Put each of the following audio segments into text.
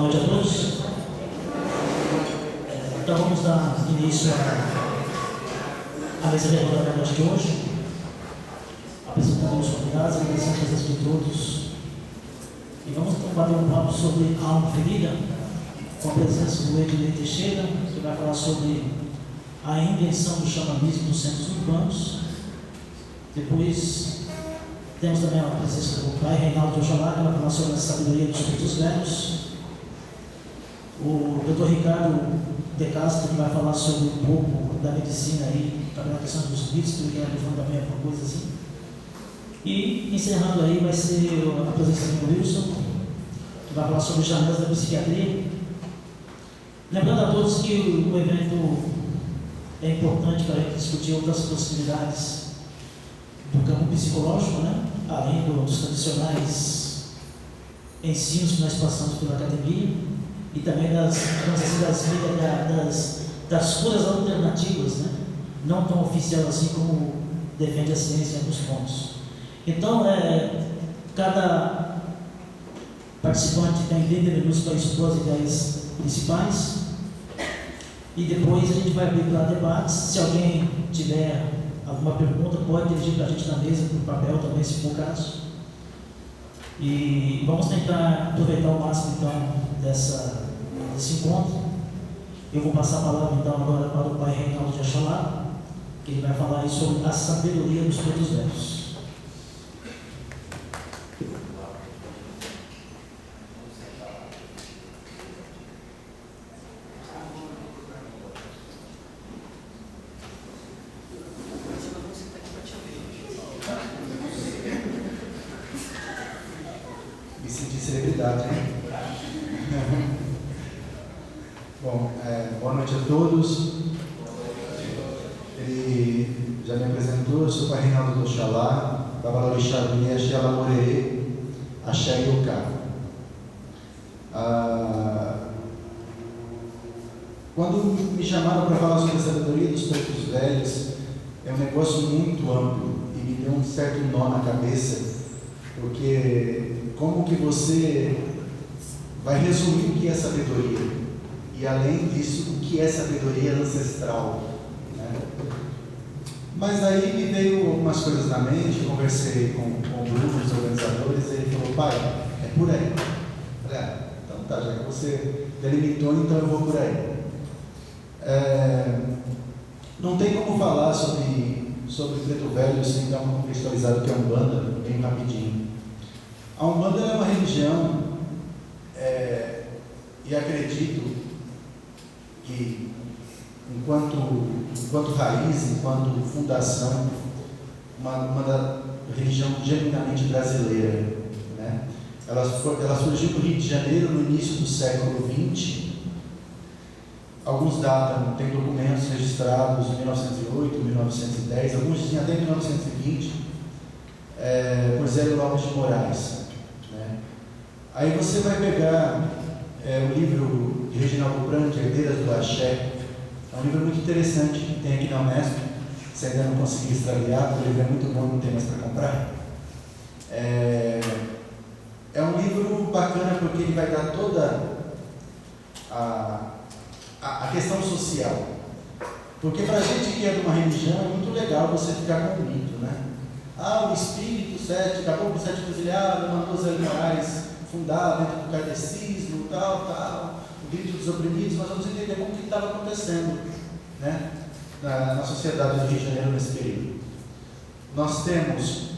Boa noite a todos. Então vamos dar início à mesa redonda da noite de hoje, apresentando os convidados, agradecendo a presença de todos. E vamos bater um papo sobre a alma ferida, com a presença do Ednei Teixeira, que vai falar sobre a invenção do xamanismo nos centros urbanos. Depois temos também a presença do pai Reinaldo de Oxalá, que vai falar sobre a sabedoria dos espíritos velhos. O Dr. Ricardo De Castro, que vai falar sobre um pouco da medicina aí, também a questão dos espíritos, que ele vai falar também alguma coisa assim. E encerrando aí vai ser a presença do Wilson, que vai falar sobre janelas da psiquiatria. Lembrando a todos que o evento é importante para a gente discutir outras possibilidades do campo psicológico, né? Além dos tradicionais ensinos que nós passamos pela academia e também das curas alternativas, né? Não tão oficial assim como defende a ciência em alguns pontos. Então, cada participante tem 20 minutos para expor as ideias principais e depois a gente vai abrir para debates. Se alguém tiver alguma pergunta, pode dirigir para a gente na mesa, para o papel também, se for o caso. E vamos tentar aproveitar o máximo então desse encontro. Eu vou passar a palavra então agora para o pai Reinaldo de Oxalá, que ele vai falar aí sobre a sabedoria dos pretos velhos. Celebridade, né? Bom, boa noite a todos. Ele já me apresentou, eu sou o pai Reinaldo de Oxalá, Babalorixá Buni, Axé Alamorerê, Axé Ioká. Quando me chamaram para falar sobre a sabedoria dos pretos velhos, é um negócio muito amplo e me deu um certo nó na cabeça, porque como que você vai resumir o que é sabedoria? E além disso, o que é sabedoria ancestral? Né? Mas aí me veio algumas coisas na mente, eu conversei com o Bruno, os organizadores, e ele falou, pai, é por aí. Eu falei, então tá, já que você delimitou, então eu vou por aí. Não tem como falar sobre preto velho sem dar uma contextualizada que é Umbanda, bem rapidinho. A Umbanda é uma religião, e acredito que, enquanto raiz, enquanto fundação, uma religião genuinamente brasileira. Né? Ela surgiu no Rio de Janeiro no início do século XX. Alguns datam, tem documentos registrados em 1908, 1910, alguns dizem até 1920, por Zélio Lopes de Moraes. Aí você vai pegar o livro de Reginaldo Brandt, Herdeiras do Axé. É um livro muito interessante que tem aqui na Unesp. Se ainda não conseguir extraviar, porque o livro é muito bom, não tem mais para comprar. É um livro bacana porque ele vai dar toda a questão social. Porque para a gente que é de uma religião, é muito legal você ficar com o mito, né? O espírito sete, acabou com o sete cruzilhada, mandou Zé Moraes fundar dentro do kardecismo, tal, o grito dos oprimidos. Nós vamos entender como que estava acontecendo, né, na sociedade do Rio de Janeiro nesse período. Nós temos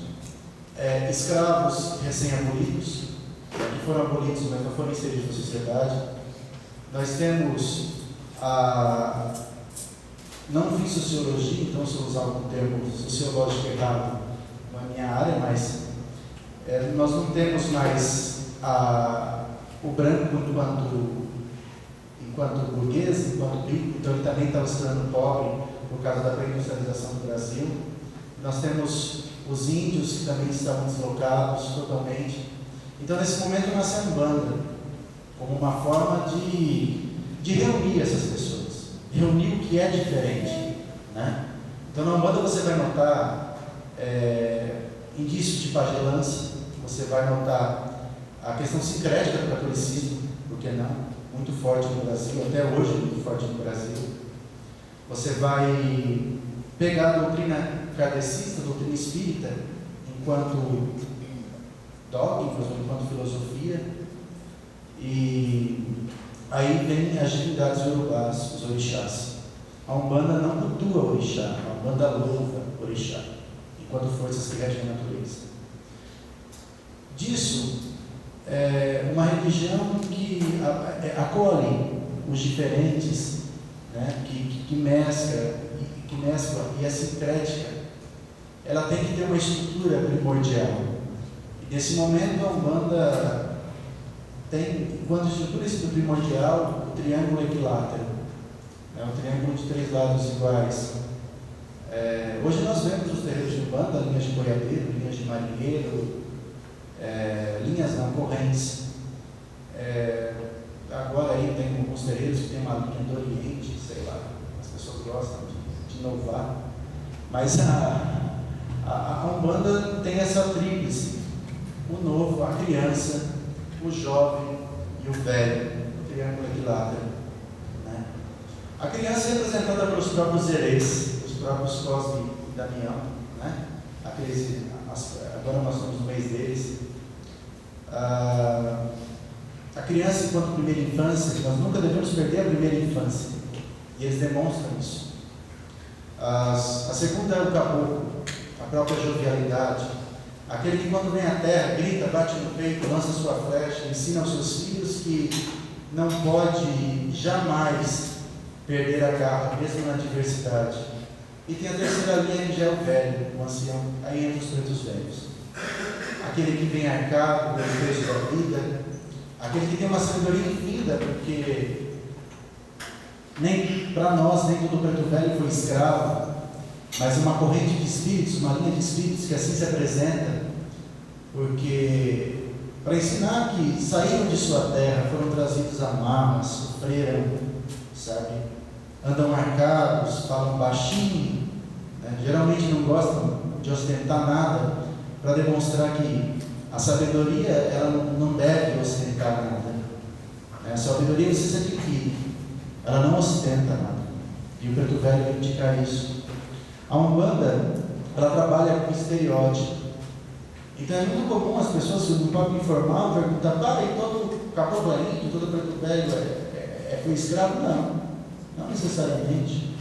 escravos recém-abolidos, que foram abolidos, mas não foram inseridos na sociedade. Nós temos não fiz sociologia, então se eu usar um termo sociológico errado, não é minha área, mas nós não temos mais o branco enquanto burguês, enquanto rico, então ele também estava se tornando pobre por causa da pré-industrialização do Brasil. Nós temos os índios que também estavam deslocados totalmente. Então nesse momento nasce a Umbanda como uma forma de reunir essas pessoas, reunir o que é diferente, né? Então na Umbanda você vai notar indícios de pagelância, você vai notar a questão sincrética do catolicismo, porque que não? Muito forte no Brasil, até hoje muito forte no Brasil. Você vai pegar a doutrina kardecista, a doutrina espírita, enquanto dogmas ou enquanto filosofia, e aí vem as divindades iorubás, os orixás. A Umbanda não cultua o orixá, a Umbanda louva o orixá, enquanto forças que regem a natureza. Disso, é uma religião que acolhe os diferentes, né, que mescla e é sincrética. Ela tem que ter uma estrutura primordial. E nesse momento a Umbanda tem, enquanto estrutura primordial, o triângulo equilátero, né, um triângulo de 3 lados iguais. Hoje nós vemos os terreiros de Umbanda, linhas de boiadeiro, linhas de marinheiro, linhas não correntes. Agora aí tem alguns terreiros que tem uma linha do Oriente, sei lá, as pessoas gostam de inovar, mas a Umbanda tem essa tríplice: o novo, a criança, o jovem e o velho, o triângulo equilátero, né? A criança é representada pelos próprios herês, os próprios Cosme e Damião, né? Agora nós estamos no mês deles. A criança, enquanto primeira infância, nós nunca devemos perder a primeira infância, e eles demonstram isso. A segunda é o caboclo, a própria jovialidade, aquele que quando vem à terra grita, bate no peito, lança sua flecha, ensina aos seus filhos que não pode jamais perder a garra, mesmo na adversidade. E tem a terceira linha, que já é o velho, o ancião, aí entra os pretos velhos, aquele que vem arcado com o peso da vida, aquele que tem uma sabedoria infinita, porque nem para nós, nem todo preto velho foi escravo, mas uma corrente de espíritos, uma linha de espíritos que assim se apresenta, porque para ensinar que saíram de sua terra, foram trazidos a mamas, sofreram, sabe? Andam marcados, falam baixinho, né? Geralmente não gostam de ostentar nada, para demonstrar que a sabedoria ela não deve ostentar nada, né? A sabedoria você se adquire, ela não ostenta nada, e o preto velho vai indicar isso. A Umbanda, ela trabalha com estereótipo, então é muito comum as pessoas no papo informal perguntar: e todo caboclo é índio, todo preto velho foi escravo? Não necessariamente.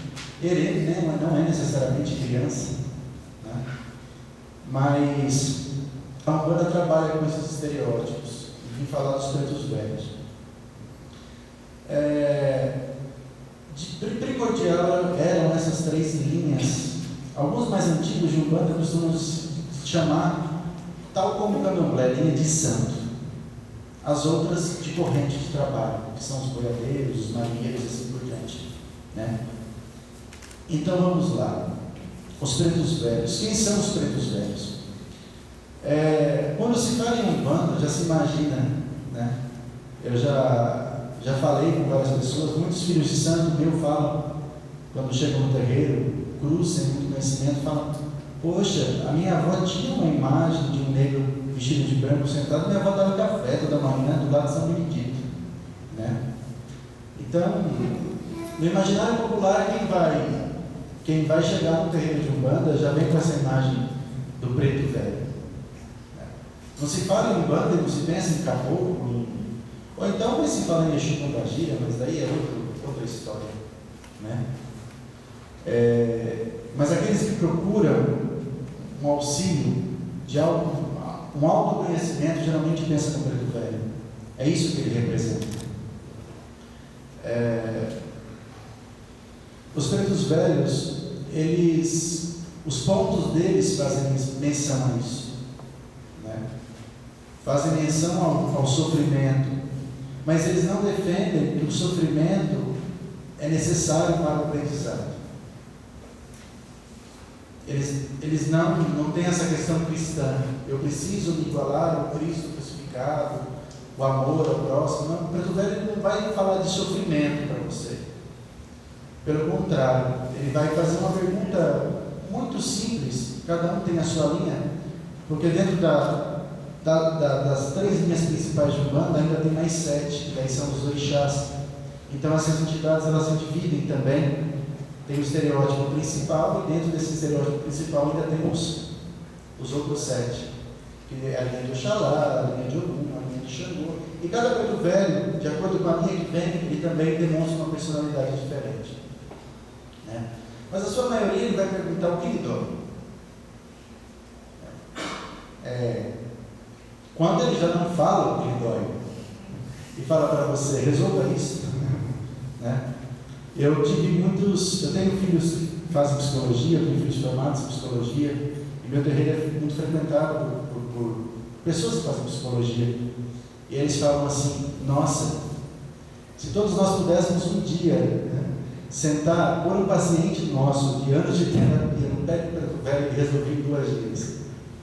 Herê, né? Não é necessariamente criança, né? Mas a Umbanda trabalha com esses estereótipos, e vim falar dos pretos velhos. De primordial eram essas 3 linhas. Alguns mais antigos de Umbanda costumam chamar, tal como o Candomblé, linha de santo. As outras de corrente de trabalho, que são os boiadeiros, os marinheiros e assim por diante, né? Então vamos lá. Os pretos velhos. Quem são os pretos velhos? Quando se fala em Umbanda, já se imagina, né? Eu já falei com várias pessoas, muitos filhos de santo meu falam, quando chegam no terreiro, cruz, sem muito conhecimento, falam: poxa, a minha avó tinha uma imagem de um negro vestido de branco sentado, minha avó dava café toda manhã do lado de São Benedito, né? Então, no imaginário popular, quem vai chegar no terreiro de Umbanda já vem com essa imagem do preto velho. Não se fala em Umbanda e não se pensa em caboclo, ou então se fala em Exu Pombagira, mas daí é outra história, né? Mas aqueles que procuram um auxílio de um autoconhecimento geralmente pensam no preto velho. É isso que ele representa. Os pretos velhos, os pontos deles fazem menção a isso, né? Fazem menção ao sofrimento, mas eles não defendem que o sofrimento é necessário para o aprendizado. Eles não têm essa questão cristã: eu preciso me igualar ao Cristo crucificado, o amor ao próximo. Não, o preto velho não vai falar de sofrimento para você. Pelo contrário, ele vai fazer uma pergunta muito simples, cada um tem a sua linha, porque dentro das 3 linhas principais de Umbanda, ainda tem mais 7, que daí são os orixás. Então essas entidades elas se dividem também. Tem o estereótipo principal, e dentro desse estereótipo principal ainda tem os outros 7, que é a linha de Oxalá, a linha de Ogum, a linha de Xangô. E cada preto velho, de acordo com a linha que vem, ele também demonstra uma personalidade diferente, né? Mas a sua maioria ele vai perguntar o que lhe dói. Quando ele já não fala o que lhe dói e fala para você, resolva isso, né? Eu tenho filhos que fazem psicologia, eu tenho filhos formados em psicologia, e meu terreiro é muito frequentado por pessoas que fazem psicologia, e eles falam assim: nossa, se todos nós pudéssemos um dia, né, sentar, pôr um paciente nosso de anos de terapia no pé de preto velho e resolver em 2 dias,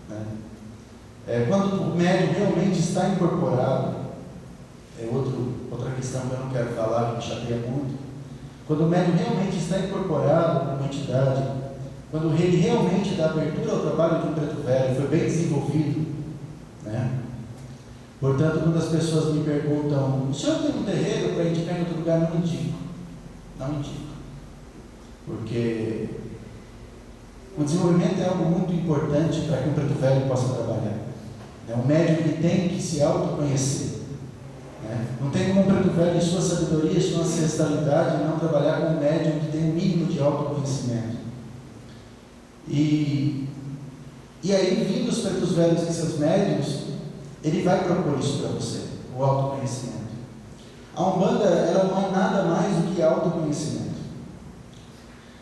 né? Quando o médium realmente está incorporado, outra questão que eu não quero falar, que me chateia muito. Quando o médium realmente está incorporado com uma entidade, quando ele realmente dá abertura ao trabalho de um preto velho, foi bem desenvolvido, né? Portanto, quando as pessoas me perguntam: o senhor tem um terreiro para indicar em outro lugar? Não indico. Não indico. Porque o desenvolvimento é algo muito importante para que um preto velho possa trabalhar. O médium que tem que se autoconhecer. Não tem como um preto velho, em sua sabedoria, em sua ancestralidade, não trabalhar com um médium que tem um mínimo de autoconhecimento. E aí, vindo os pretos velhos e seus médiums, ele vai propor isso para você, o autoconhecimento. A Umbanda, ela não é nada mais do que autoconhecimento.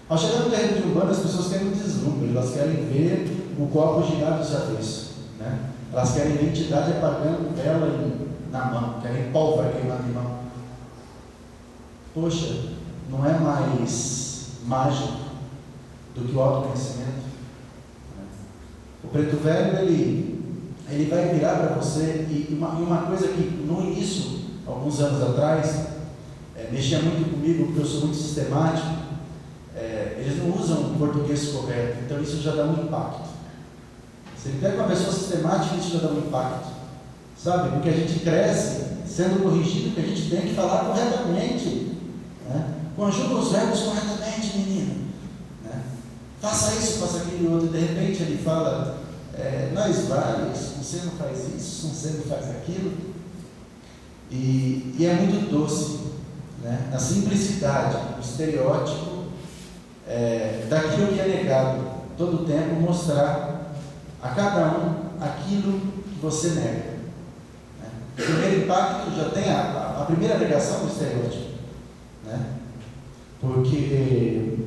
Ao chegar no terreno de Umbanda, as pessoas querem um deslumbre, elas querem ver o copo girado dos avessos, né? Elas querem ver a entidade apagando vela na mão, querem pólvora queimando em mão. Poxa, não é mais mágico do que o autoconhecimento? O preto velho, ele vai virar para você, e uma coisa que no início, alguns anos atrás, mexia muito comigo, porque eu sou muito sistemático. Eles não usam o português correto, então isso já dá um impacto. Se ele pega uma pessoa sistemática, isso já dá um impacto, sabe? Porque a gente cresce sendo corrigido, que a gente tem que falar corretamente, né? Conjuga os verbos corretamente, menino, né? Faça isso, faça aquilo outro. De repente ele fala: nós vários, você não faz isso, você não faz aquilo. E é muito doce, né? A simplicidade, o estereótipo daquilo que é negado, todo o tempo mostrar a cada um aquilo que você nega, né? O primeiro impacto já tem a primeira negação do estereótipo, né? Porque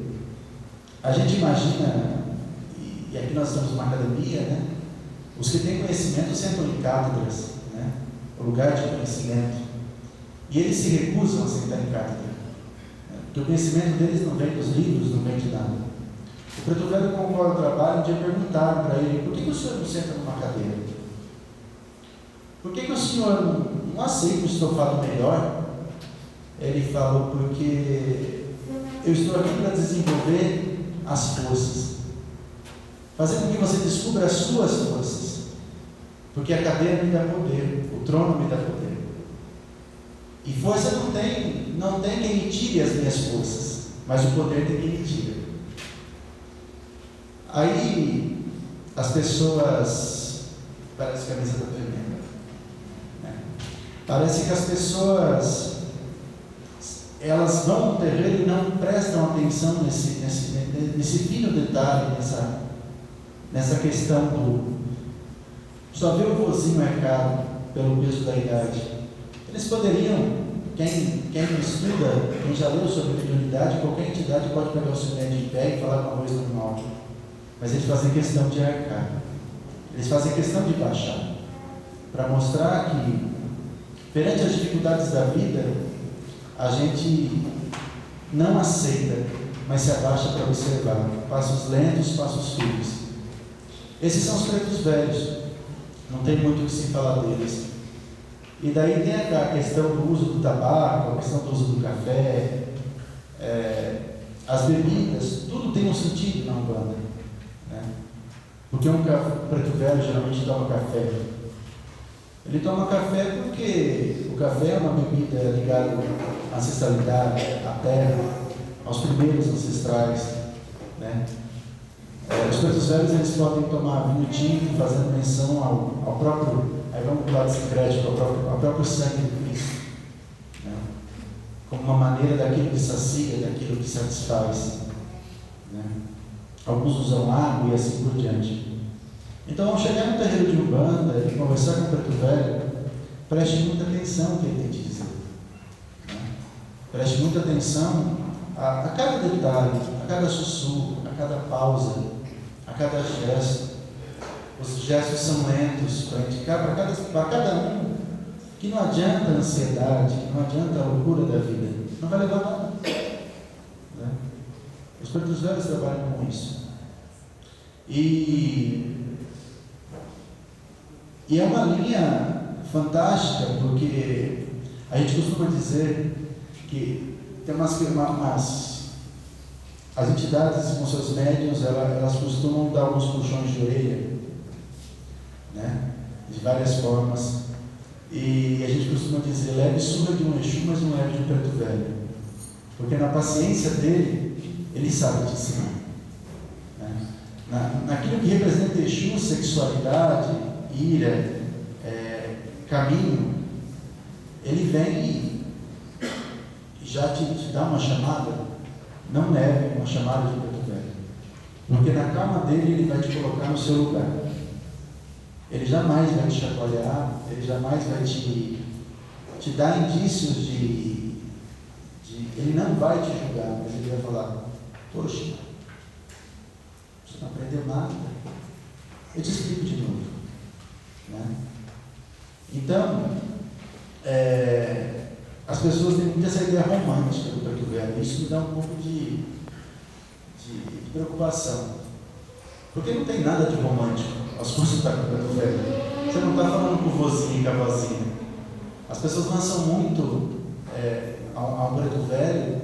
a gente imagina, e aqui nós estamos numa academia, né? Os que têm conhecimento sentam em cátedras, né? O lugar de conhecimento, e eles se recusam a sentar em cátedra, né? Porque o conhecimento deles não vem dos livros, não vem de nada. O preto velho com o qual eu trabalho, um dia perguntaram para ele: por que o senhor não senta numa cadeira? Por que o senhor não aceita um estofado melhor? Ele falou: porque eu estou aqui para desenvolver as forças, fazer com que você descubra as suas forças, porque a cadeira me dá poder, o trono me dá poder, e força não tem quem me tire as minhas forças, mas o poder tem quem me tira. Aí as pessoas, parece que a mesa está tremenda, né? Parece que as pessoas, elas vão no terreiro e não prestam atenção nesse fino detalhe, nessa questão do só ver o vozinho é caro pelo peso da idade. Eles poderiam, quem não estuda, quem já leu sobre mediunidade, qualquer entidade pode pegar o seu médio em pé e falar com a voz normal. Mas eles fazem questão de arcar, eles fazem questão de baixar, para mostrar que, perante as dificuldades da vida, a gente não aceita, mas se abaixa para observar, passos lentos, passos firmes. Esses são os pretos velhos, não tem muito o que se falar deles. E daí tem a questão do uso do tabaco, a questão do uso do café, as bebidas, tudo tem um sentido na Umbanda. Porque um preto velho geralmente toma café, Ele toma café porque o café é uma bebida ligada à ancestralidade, à terra, aos primeiros ancestrais, né? Os pretos velhos eles podem tomar vinho tinto, fazendo menção ao próprio, aí vamos para o lado sincrético, ao próprio sangue de Cristo, né? Como uma maneira daquilo que sacia, daquilo que satisfaz, né? Alguns usam água e assim por diante. Então, ao chegar no terreiro de Umbanda e conversar com o preto velho, preste muita atenção no que ele tem de dizer, né? Preste muita atenção a cada detalhe, a cada sussurro, a cada pausa, a cada gesto. Os gestos são lentos para indicar para cada um que não adianta a ansiedade, que não adianta a loucura da vida, não vai levar nada, né? Os pretos velhos trabalham com isso. E é uma linha fantástica, porque a gente costuma dizer que tem as entidades com seus médiuns, elas costumam dar alguns puxões de orelha, né? De várias formas. E a gente costuma dizer, leve surra de um Exu, mas não leve de um preto velho. Porque na paciência dele, ele sabe te ensinar, né? Naquilo que representa Exu, sexualidade, ira, caminho, ele vem e já te dá uma chamada. Não leve uma chamada de preto velho, porque na calma dele ele vai te colocar no seu lugar. Ele jamais vai te chacoalhar, ele jamais vai te dar indícios de ele não vai te julgar, mas ele vai falar, poxa, você não aprendeu nada, eu te explico de novo, né? Então, as pessoas têm muito essa ideia romântica do preto velho, isso me dá um pouco de preocupação, porque não tem nada de romântico aos consultar com o preto velho. Você não está falando com o vozinho e com a vozinha. As pessoas lançam muito a um preto velho,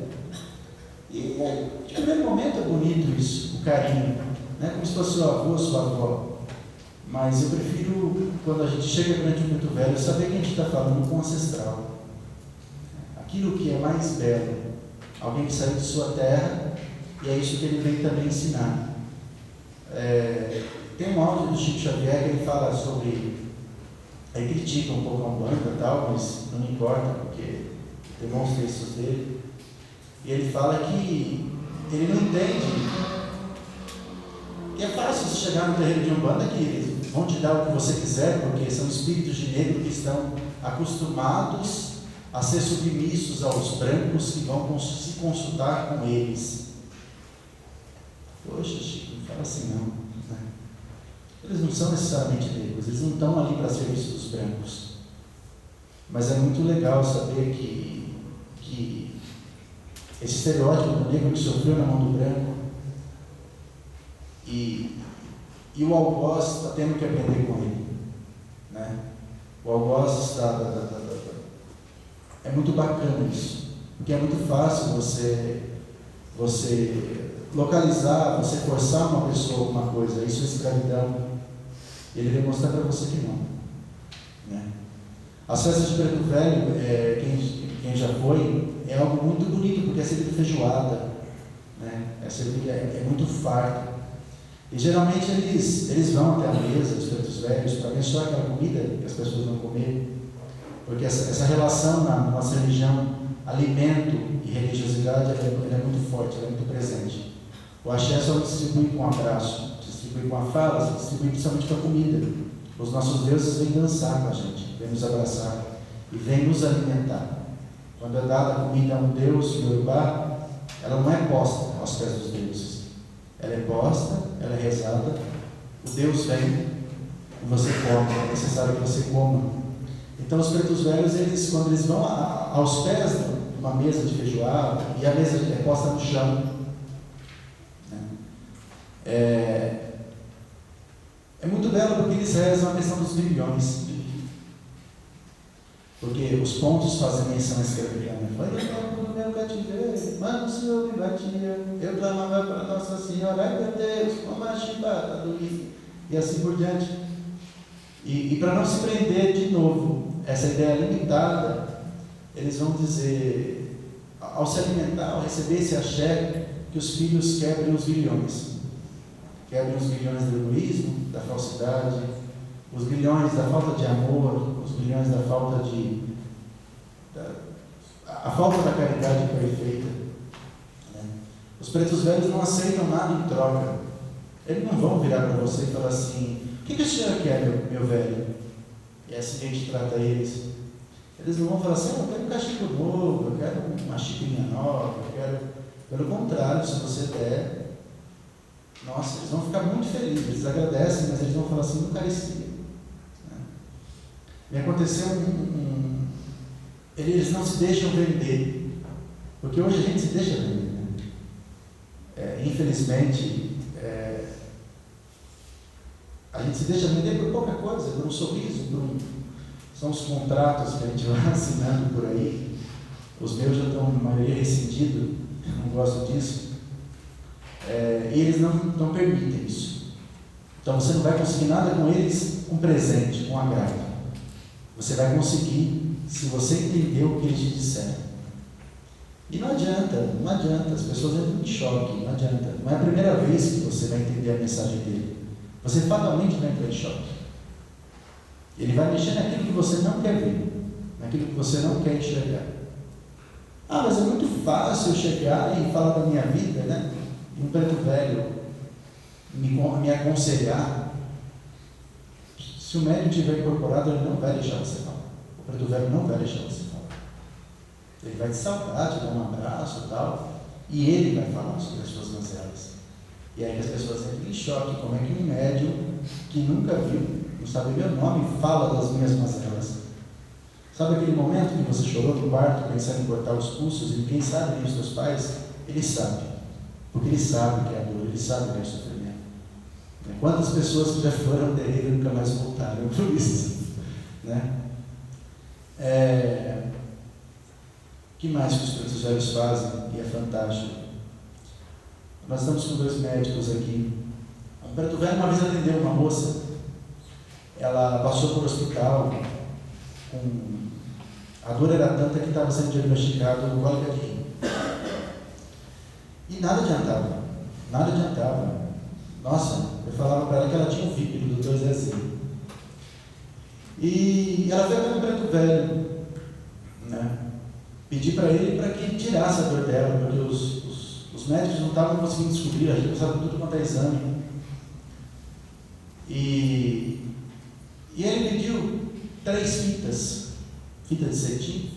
e de primeiro momento é bonito isso, o carinho, né? Como se fosse seu avô, sua avó. Mas eu prefiro, quando a gente chega perante um preto velho, saber que a gente está falando com o ancestral. Aquilo que é mais belo, alguém que saiu de sua terra, e é isso que ele vem também ensinar. Tem um áudio do Chico Xavier que ele fala sobre, ele critica um pouco a Umbanda e tal, mas não me importa, porque tem bons textos dele, e ele fala que ele não entende que é fácil você chegar no terreiro de Umbanda que eles vão te dar o que você quiser, porque são espíritos de negro que estão acostumados a ser submissos aos brancos que vão se consultar com eles. Poxa, Chico, não fala assim não, né? Eles não são necessariamente negros, eles não estão ali para serviço dos brancos. Mas é muito legal saber que esse estereótipo do negro que sofreu na mão do branco, e o algoz está tendo que aprender com ele, né? O algoz está... É muito bacana isso, porque é muito fácil você localizar, você forçar uma pessoa a alguma coisa, isso é escravidão, e ele vai mostrar para você que não, né? As festas de preto velho, quem já foi, é algo muito bonito, porque é servido feijoada, né? É muito farto, e geralmente eles vão até a mesa, os pretos velhos, para abençoar aquela comida que as pessoas vão comer. Porque essa relação na nossa religião, alimento e religiosidade, ela é muito forte, ela é muito presente. O axé só distribui com um abraço, distribui com a fala, distribui principalmente com a comida. Os nossos deuses vêm dançar com a gente, vêm nos abraçar e vêm nos alimentar. Quando é dada a comida a um deus, Yorubá, ela não é posta aos pés dos deuses. Ela é posta, ela é rezada, o deus vem e você come, é necessário que você coma. Então os pretos velhos, quando eles vão aos pés de uma mesa de feijoada, e a mesa é posta no chão, né? É muito belo porque eles rezam a questão dos bilhões, porque os pontos fazem menção à escravidão. Foi no meu cativeiro, mas o Senhor me batia, eu clamava para Nossa Senhora, ai meu Deus, como a chibata do rio, e assim por diante. E para não se prender de novo, essa ideia limitada, eles vão dizer, ao se alimentar, ao receber esse axé, que os filhos quebrem os grilhões. Quebrem os grilhões do egoísmo, da falsidade, os grilhões da falta de amor, os grilhões da falta a falta da caridade perfeita. Né? Os pretos velhos não aceitam nada em troca. Eles não vão virar para você e falar assim: o que o senhor quer, meu velho? E é assim que a gente trata eles. Eles não vão falar assim: eu quero um cachimbo novo, eu quero uma xicrinha nova, eu quero. Pelo contrário, se você der, nossa, eles vão ficar muito felizes. Eles agradecem, mas eles vão falar assim: não carecia. Né? E aconteceu eles não se deixam vender, porque hoje a gente se deixa vender. Né? Infelizmente, a gente se deixa vender por pouca coisa, por um sorriso, são os contratos que a gente vai assinando por aí. Os meus já estão, na maioria, rescindidos, não gosto disso. E eles não permitem isso. Então você não vai conseguir nada com eles, um presente, um agrado. Você vai conseguir se você entender o que eles te disseram. E não adianta, as pessoas entram em choque, não adianta. Não é a primeira vez que você vai entender a mensagem dele. Você fatalmente vai entrar em choque. Ele vai mexer naquilo que você não quer ver, naquilo que você não quer enxergar. Ah, mas é muito fácil chegar e falar da minha vida, né? E um preto velho me aconselhar. Se o médium estiver incorporado, ele não vai deixar você falar. O preto velho não vai deixar você falar. Ele vai te saudar, te dar um abraço e tal, e ele vai falar sobre as suas mazelas. E aí as pessoas entram em choque: como é que um médium que nunca viu, não sabe meu nome, fala das minhas mazelas? Sabe aquele momento que você chorou no quarto pensando em cortar os pulsos e ninguém sabe, nem os seus pais? Ele sabe, porque ele sabe que é a dor, ele sabe que é o sofrimento. Quantas pessoas que já foram ao terreiro e nunca mais voltaram por isso? Né? O que mais que os pretos velhos fazem? E é fantástico. Nós estamos com 2 médicos aqui. Um preto velho uma vez atendeu uma moça. Ela passou por hospital a dor era tanta que estava sendo diagnosticado com cólica de rim. E nada adiantava. Nossa, eu falava para ela que ela tinha um VIP do Dr. Zezinho. E ela foi para o preto velho, né? Pedir para ele para que ele tirasse a dor dela, porque os médicos não estavam conseguindo descobrir, a gente passava tudo quanto é exame. E ele pediu 3 fita de cetim.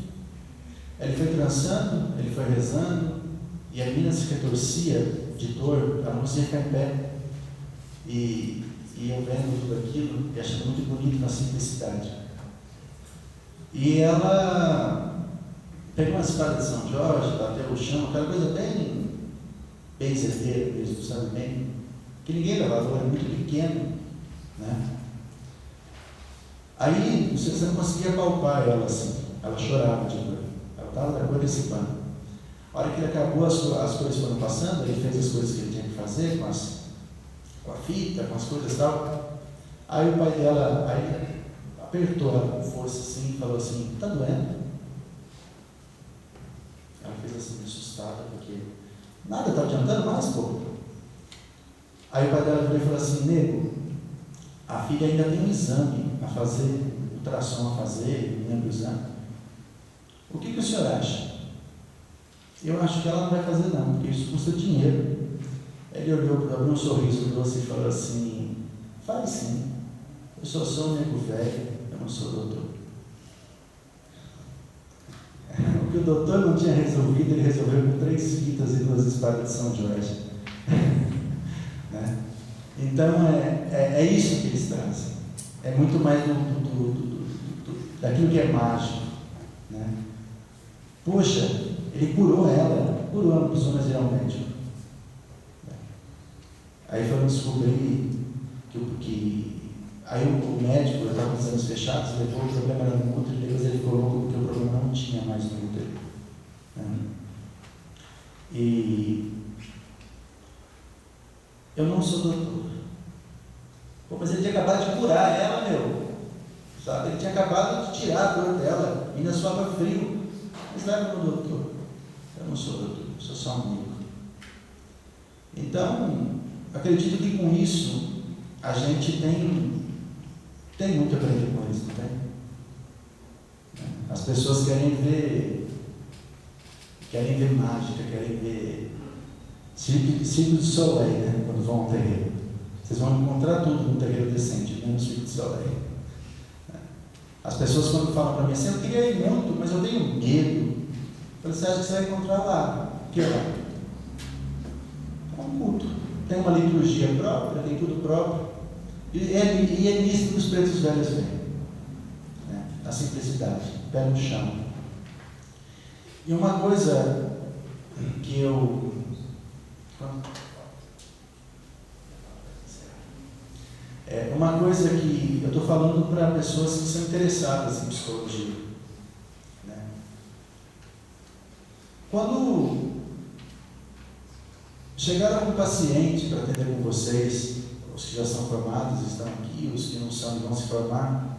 Ele foi trançando, ele foi rezando, e a menina se retorcia de dor, ela não conseguia ficar em pé. E eu vendo tudo aquilo e achando muito bonito na simplicidade. E ela pegou uma espada de São Jorge, bateu o chão, aquela coisa bem certeira mesmo, sabe bem? Que ninguém dá valor, é muito pequeno, né? Aí você não conseguia palpar ela assim, ela chorava de dor, ela estava da cor desse pano. A hora que ele acabou, as coisas foram passando, ele fez as coisas que ele tinha que fazer com a fita, com as coisas e tal. Aí o pai dela apertou ela com força assim e falou assim: tá doendo? Ela fez assim, assustada, porque nada está adiantando mais, pô. Aí o pai dela virou e falou assim: nego, a filha ainda tem um exame a fazer, ultrassom a fazer, não lembro o exame. O que o senhor acha? Eu acho que ela não vai fazer não, porque isso custa dinheiro. Ele olhou, abriu um sorriso doce e falou assim: faz sim, eu só sou um nego velho, eu não sou doutor. O que o doutor não tinha resolvido, ele resolveu com 3 fitas e 2 espadas de São Jorge. Né? Então é isso que eles trazem. É muito mais daquilo que é mágico. Né? Poxa, ele curou ela, não precisou mais ir ao médico. Aí foram descobrir que aí o médico estava com os exames fechados, levou o problema era no útero, e depois ele ficou louco porque o problema não tinha mais no útero. E eu não sou doutor. Pô, mas ele tinha acabado de curar ela, meu. Ele tinha acabado de tirar a dor dela, ainda suava frio. Mas leva no doutor. Eu não sou doutor, sou só um amigo. Então, acredito que com isso a gente tem muito a aprender com isso, não tem? As pessoas querem ver mágica, querem ver Cirque du Soleil, né? Quando vão ao terreiro. Vocês vão encontrar tudo no terreiro decente, menos Cirque du Soleil. As pessoas quando falam para mim assim, eu queria ir muito, mas eu tenho medo. Eu falei, você acha que você vai encontrar lá? O que é lá? É um culto. Tem uma liturgia própria, tem tudo próprio. E é nisso que os pretos velhos vêm. A simplicidade, pé no chão. E uma coisa que eu estou falando para pessoas que são interessadas em psicologia. Né? Quando chegar algum paciente para atender com vocês, os que já são formados estão aqui, os que não são e vão se formar,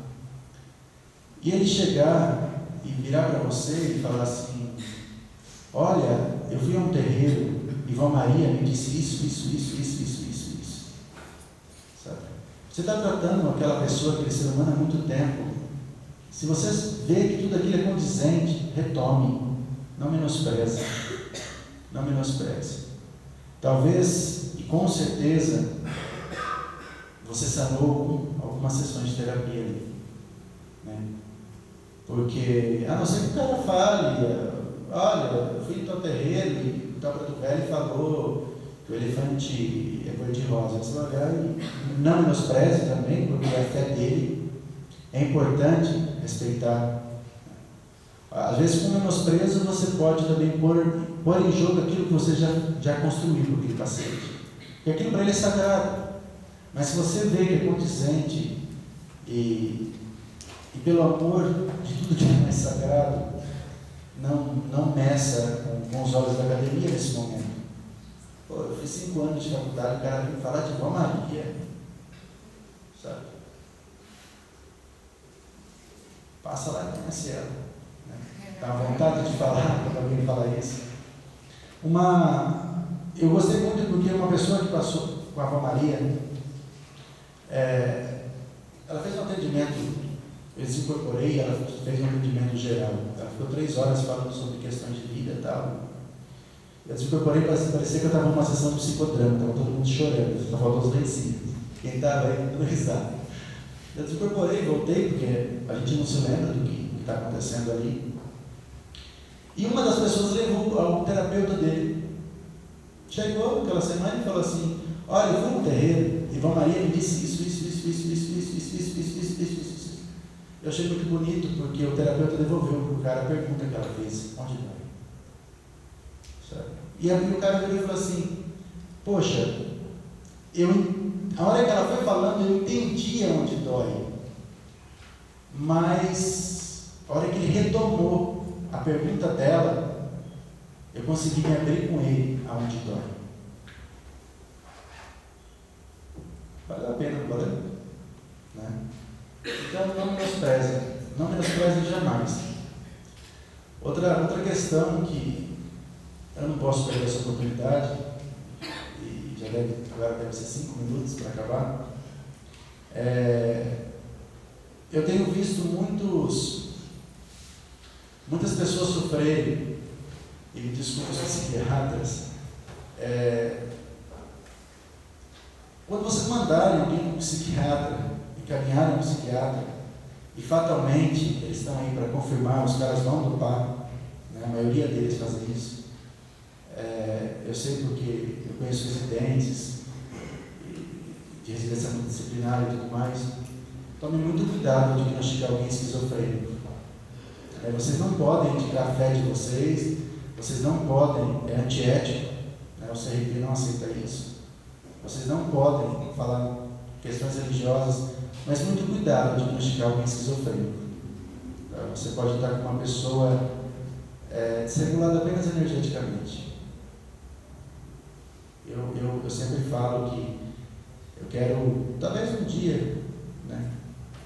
e ele chegar e virar para você e falar assim, olha, eu fui a um terreiro e Vó Maria me disse isso. Sabe? Você está tratando aquela pessoa, aquele ser humano há muito tempo. Se você vê que tudo aquilo é condizente, retome, não menospreze. Não menospreze. Talvez, e com certeza, você sanou com algumas sessões de terapia ali. Né? Porque, a não ser que o cara fale, olha, eu fui no teu terreiro e o tal preto velho falou que o elefante é cor-de-rosa. Você vai olhar e não menospreze também, porque a fé dele é importante respeitar. Às vezes, com menosprezo, você pode também pôr em jogo aquilo que você já construiu com aquele paciente. Porque aquilo para ele é sagrado. Mas se você vê que é condizente e pelo amor de tudo que é mais sagrado, não meça com os olhos da academia nesse momento. Pô, eu fiz 5 anos de faculdade, o cara veio falar de Vó Maria, sabe? Passa lá e conhece ela. Né? Dá vontade de falar quando alguém fala isso. Eu gostei muito porque uma pessoa que passou com a Vó Maria, ela fez um atendimento. Eu desincorporei, ela fez um atendimento geral. Ela ficou 3 horas falando sobre questões de vida e tal. Eu desincorporei, parecia que eu estava numa sessão de psicodrama, estava todo mundo chorando, só faltou os lencinhos. Quem estava aí, dando risada. Eu desincorporei, voltei, porque a gente não se lembra do que está acontecendo ali. E uma das pessoas levou ao terapeuta dele. Chegou aquela semana e falou assim, olha, eu fui no terreiro, e Vó Maria me disse isso. Eu achei muito bonito, porque o terapeuta devolveu para o cara a pergunta que ela fez, onde dói? Sabe? E aí o cara virou e falou assim, poxa, a hora que ela foi falando, eu entendi onde dói, mas a hora que ele retomou a pergunta dela, eu consegui me abrir com ele aonde dói. Vale a pena, valeu? Né? Então não menospreze jamais. Outra questão que eu não posso perder essa oportunidade, e agora deve ser 5 minutos para acabar. Eu tenho visto muitas pessoas sofrerem, e me desculpe os psiquiatras, quando vocês mandarem alguém para um psiquiatra, encaminharem um psiquiatra, e fatalmente eles estão aí para confirmar, os caras vão dopar, né? A maioria deles fazem isso. Eu sei porque eu conheço residentes de residência multidisciplinar e tudo mais. Tome muito cuidado de diagnosticar alguém esquizofrênico. Vocês não podem indicar a fé de vocês, vocês não podem, é antiético, né? O CRP não aceita isso. Vocês não podem falar questões religiosas, mas muito cuidado de diagnosticar alguém esquizofrênico. Você pode estar com uma pessoa desregulada apenas energeticamente. Eu sempre falo que eu quero, talvez um dia, né,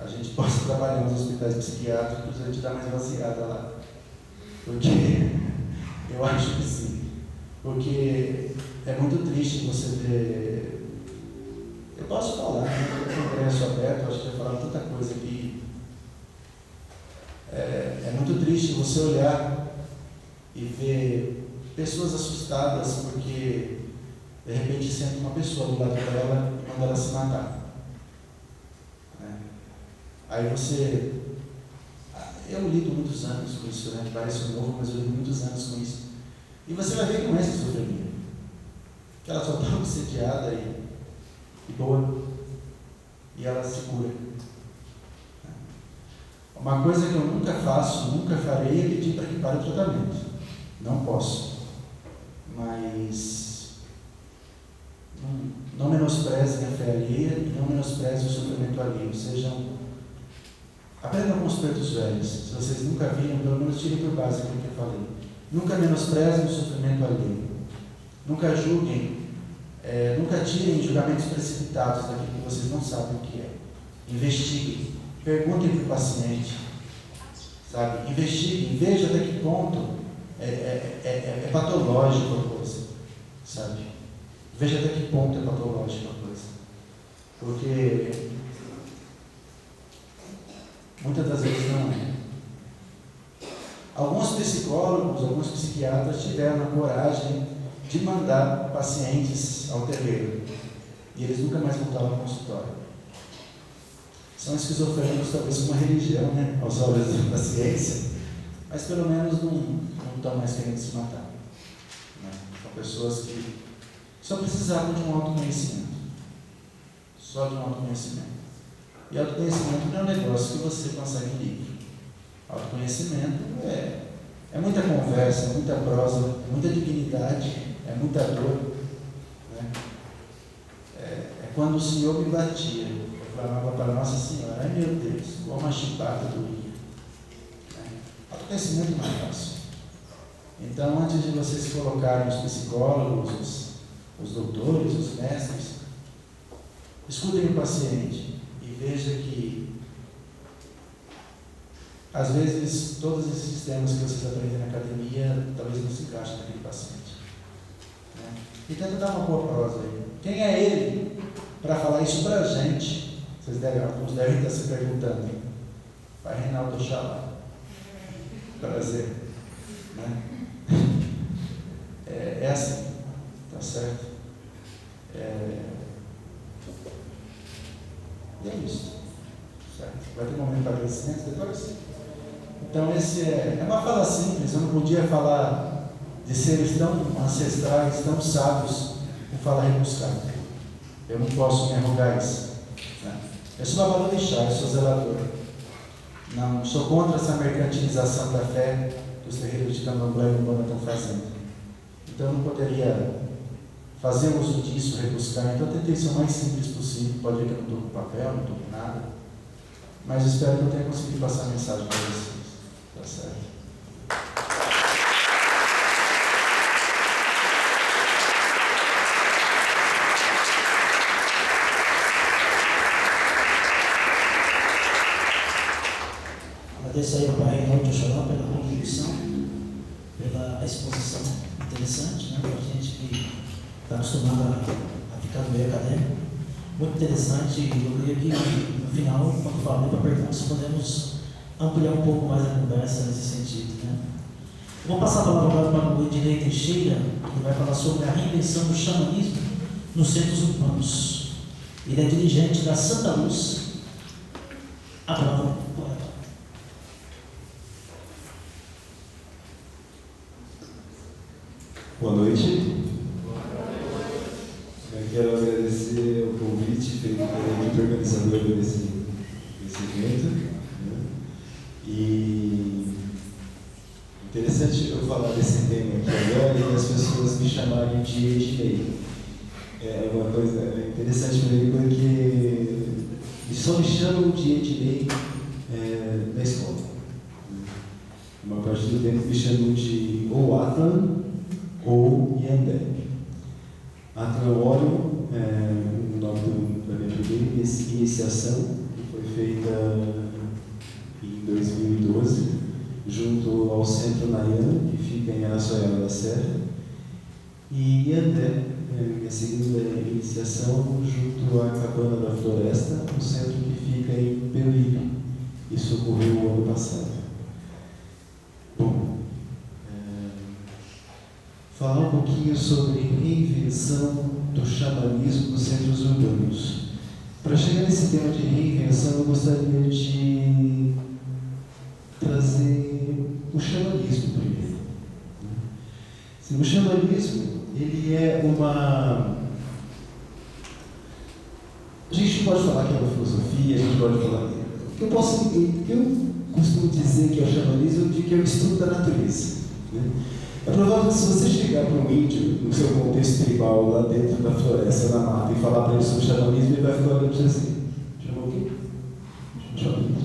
a gente possa trabalhar nos hospitais psiquiátricos, a gente dá mais vaziada lá. Porque eu acho que sim. Porque é muito triste você ver. Eu posso falar, né? No congresso aberto, eu acho que eu falar tanta coisa aqui. É muito triste você olhar e ver pessoas assustadas porque de repente senta uma pessoa do lado dela e manda ela se matar. Aí você. Eu lido muitos anos com isso, né? Parece novo, mas eu lido muitos anos com isso. E você vai ver que não é esquizofrenia. Que ela só está obsediada e boa. E ela se cura. Uma coisa que eu nunca faço, nunca farei, é pedir para que pare o tratamento. Não posso. Mas não menosprezem a fé alheia e não menosprezem o sofrimento alheio. Aprendam com os pretos velhos. Se vocês nunca viram, pelo menos tirem por base aquilo que eu falei. Nunca menosprezem o sofrimento alheio. Nunca julguem, nunca tirem julgamentos precipitados daquilo que vocês não sabem o que é. Investiguem. Perguntem para o paciente. Sabe? Investiguem. Vejam até que ponto é patológico a coisa. Sabe? Veja até que ponto é patológico a coisa. Porque muitas das vezes não é. Alguns psicólogos, alguns psiquiatras tiveram a coragem de mandar pacientes ao terreiro. E eles nunca mais voltavam ao consultório. São esquizofrênicos, talvez uma religião, né? Aos olhos da ciência, mas pelo menos não estão mais querendo se matar. Né? São pessoas que só precisavam de um autoconhecimento. Só de um autoconhecimento. E autoconhecimento não é um negócio que você consegue em livro. Autoconhecimento é muita conversa, é muita prosa, é muita dignidade, é muita dor. Né? É quando o Senhor me batia, eu falava para Nossa Senhora, ai meu Deus, como uma chipada doía. Autoconhecimento não é fácil. Então, antes de vocês colocarem os psicólogos, os doutores, os mestres, escutem o paciente e veja que às vezes todos esses sistemas que vocês aprendem na academia talvez não se encaixem naquele paciente. Né? E tenta dar uma boa prosa aí. Quem é ele para falar isso para a gente? Alguns devem estar se perguntando. Pai Reinaldo Oxalá. Prazer. Né? É assim, tá certo? E é isso. Certo? Vai ter um momento de agradecimento depois? Então, esse é uma fala simples. Eu não podia falar de seres tão ancestrais, tão sábios, com fala rebuscada. Eu não posso me arrogar isso. Né? Eu sou Babalorixá, eu sou zelador. Não sou contra essa mercantilização da fé que os terreiros de Candomblé e Umbanda estão fazendo. Então, eu não poderia fazer uso disso, rebuscar. Então, eu tentei ser o mais simples possível. Pode ver que eu não estou com papel, não estou com nada. Mas espero que eu tenha conseguido passar a mensagem para vocês. Tá certo? Agradeço aí ao Pai Reinaldo Oxalá pela contribuição, pela exposição interessante, né? Para a gente que está acostumado a ficar no meio acadêmico. Muito interessante, e eu queria que no final, quando falei para perguntas, podemos ampliar um pouco mais a conversa nesse sentido. Né? Eu vou passar a palavra agora para o Ednei Teixeira, que vai falar sobre a reinvenção do xamanismo nos centros urbanos. Ele é dirigente da Santa Luz. A palavra correta. Boa noite. Eu quero agradecer o convite feito pela equipe organizadora desse evento. Né? E interessante eu falar desse tema aqui agora e as pessoas me chamarem de Ednei. É uma coisa interessante para mim porque só me chamam de Ednei na escola. Uma parte do tempo me chamam de ou Atlan ou Yandep. Atlan Orion, o nome da minha primeira iniciação, que foi feita em 2012, junto ao Centro Nayan, que fica em Araçoiaba da Serra, e Andé, minha segunda iniciação, junto à Cabana da Floresta, um centro que fica em Peruíbe. Isso ocorreu o ano passado. Bom, falar um pouquinho sobre reinvenção do xamanismo nos centros urbanos. Para chegar nesse tema de reinvenção, eu gostaria de trazer o xamanismo primeiro. O xamanismo, ele é uma... A gente pode falar que é uma filosofia, a gente pode falar... Eu costumo dizer que é o xamanismo de que é o estudo da natureza. É provável que se você chegar para um índio, no seu contexto tribal, lá dentro da floresta, na mata, e falar para ele sobre xamanismo, ele vai ficar olhando para você assim. Chamou o quê? Xamanismo.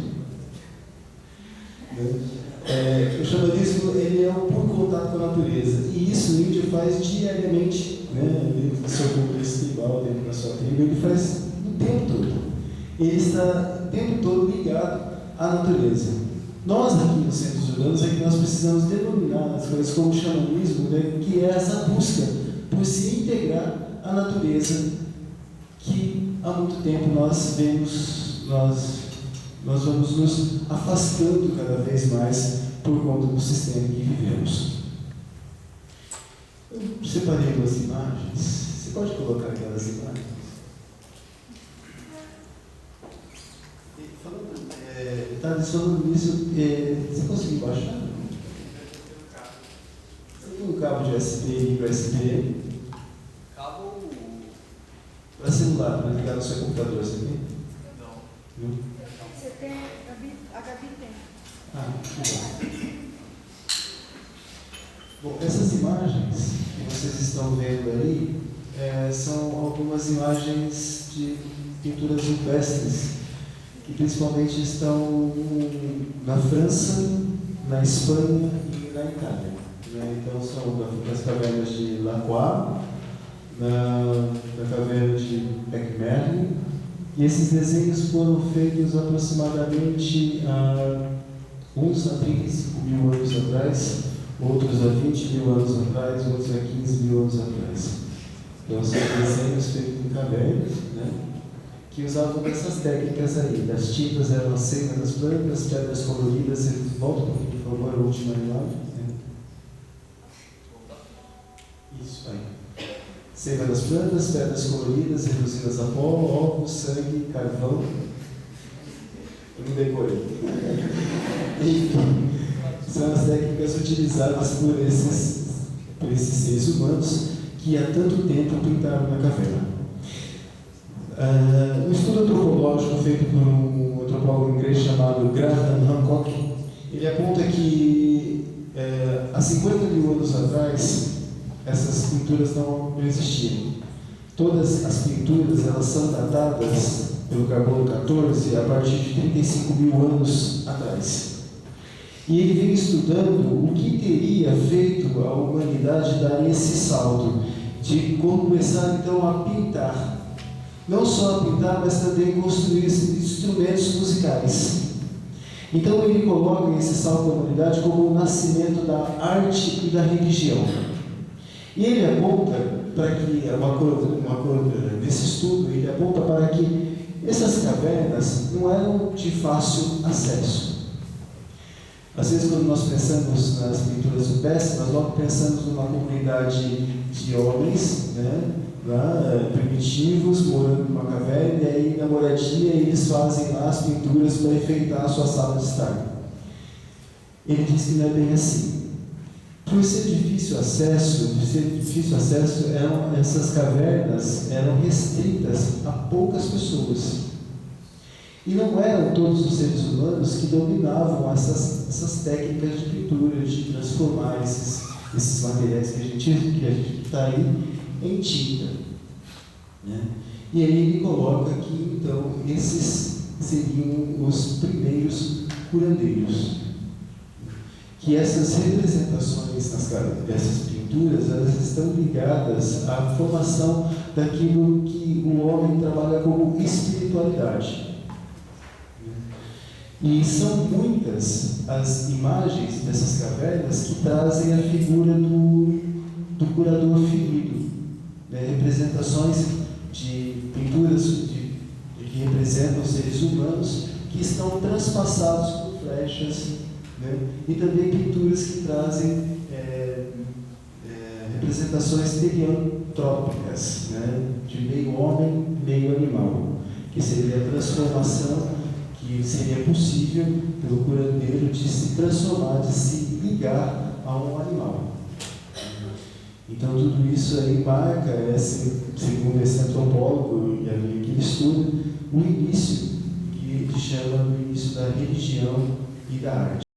O xamanismo, ele é um puro contato com a natureza. E isso o índio faz diariamente, dentro do seu contexto tribal, dentro da sua tribo, ele faz o tempo todo. Ele está o tempo todo ligado à natureza. Nós aqui nos centros urbanos é que nós precisamos denominar as coisas como xamanismo, que é essa busca por se integrar à natureza que há muito tempo nós vamos nos afastando cada vez mais por conta do sistema em que vivemos. Eu separei duas imagens. Você pode colocar aquelas imagens? Falando nisso, você conseguiu baixar? Você tem um cabo de USB e USB? Cabo para celular, para ligar no seu computador, você tem? Não. Você tem, a Gabi tem. Ah, que bom. Bom, essas imagens que vocês estão vendo aí são algumas imagens de pinturas rupestres que principalmente estão na França, na Espanha e na Itália. Então são das cavernas de Lacroix, na caverna de Beckmerling, e esses desenhos foram feitos aproximadamente uns há 35 mil anos atrás, outros há 20 mil anos atrás, outros há 15 mil anos atrás. Então são desenhos feitos em cavernas, que usavam essas técnicas aí. Das tintas eram a seiva das plantas, pedras coloridas. Volta um pouquinho, por favor, a última imagem. Isso aí. Seiva das plantas, pedras coloridas, reduzidas a pó, ovos, sangue, carvão. Eu não decorei. Enfim, são as técnicas utilizadas por esses seres humanos que há tanto tempo pintaram na caverna. Um estudo antropológico feito por um antropólogo inglês chamado Graham Hancock, ele aponta que há 50 mil anos atrás essas pinturas não existiam. Todas as pinturas elas são datadas pelo carbono 14 a partir de 35 mil anos atrás. E ele vem estudando o que teria feito a humanidade dar esse salto de começar então a pintar. Não só a pintar, mas também construir instrumentos musicais. Então ele coloca esse salto da humanidade como o nascimento da arte e da religião. E ele aponta para que, nesse estudo, ele aponta para que essas cavernas não eram de fácil acesso. Às vezes, quando nós pensamos nas pinturas rupestres, nós logo pensamos numa comunidade de homens, primitivos, morando numa caverna, e aí na moradia eles fazem lá as pinturas para enfeitar a sua sala de estar. Ele diz que não é bem assim. Por ser difícil acesso, essas cavernas eram restritas a poucas pessoas. E não eram todos os seres humanos que dominavam essas técnicas de pintura, de transformar esses materiais que a gente está aí em tinta. E aí ele coloca que, então, esses seriam os primeiros curandeiros. Que essas representações dessas pinturas, elas estão ligadas à formação daquilo que o homem trabalha como espiritualidade. E são muitas as imagens dessas cavernas que trazem a figura do curador ferido, né? Representações de pinturas que representam seres humanos que estão transpassados por flechas, né? E também pinturas que trazem representações teriantrópicas, né? De meio homem, meio animal, que seria a transformação que seria possível pelo curandeiro de se transformar, de se ligar a um animal. Então tudo isso aí marca, segundo esse antropólogo e a linha que ele estuda, o início, que ele chama do início da religião e da arte.